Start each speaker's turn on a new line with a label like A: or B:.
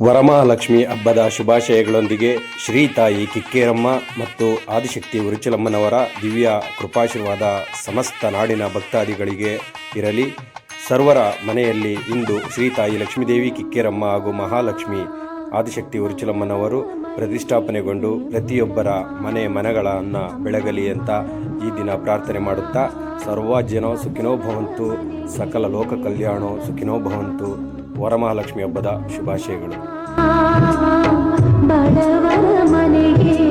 A: ವರಮಹಾಲಕ್ಷ್ಮಿ ಹಬ್ಬದ ಶುಭಾಶಯಗಳೊಂದಿಗೆ ಶ್ರೀ ತಾಯಿ ಕಿಕ್ಕೇರಮ್ಮ ಮತ್ತು ಆದಿಶಕ್ತಿ ಉರುಚಲಮ್ಮನವರ ದಿವ್ಯ ಕೃಪಾಶೀರ್ವಾದ ಸಮಸ್ತ ನಾಡಿನ ಭಕ್ತಾದಿಗಳಿಗೆ ಇರಲಿ. ಸರ್ವರ ಮನೆಯಲ್ಲಿ ಇಂದು ಶ್ರೀ ತಾಯಿ ಲಕ್ಷ್ಮೀದೇವಿ ಕಿಕ್ಕೇರಮ್ಮ ಹಾಗೂ ಮಹಾಲಕ್ಷ್ಮಿ ಆದಿಶಕ್ತಿ ಉರುಚಲಮ್ಮನವರು ಪ್ರತಿಷ್ಠಾಪನೆಗೊಂಡು ಪ್ರತಿಯೊಬ್ಬರ ಮನೆಗಳನ್ನು ಬೆಳಗಲಿ ಅಂತ ಈ ದಿನ ಪ್ರಾರ್ಥನೆ ಮಾಡುತ್ತಾ, ಸರ್ವ ಜನ ಸುಖಿನೋ ಭವಂತು, ಸಕಲ ಲೋಕ ಕಲ್ಯಾಣೋ ಸುಖಿನೋ ಭವಂತು. ವರಮಹಾಲಕ್ಷ್ಮಿ ಹಬ್ಬದ ಶುಭಾಶಯಗಳು.
B: ಬಡವರ ಮನೆಗೆ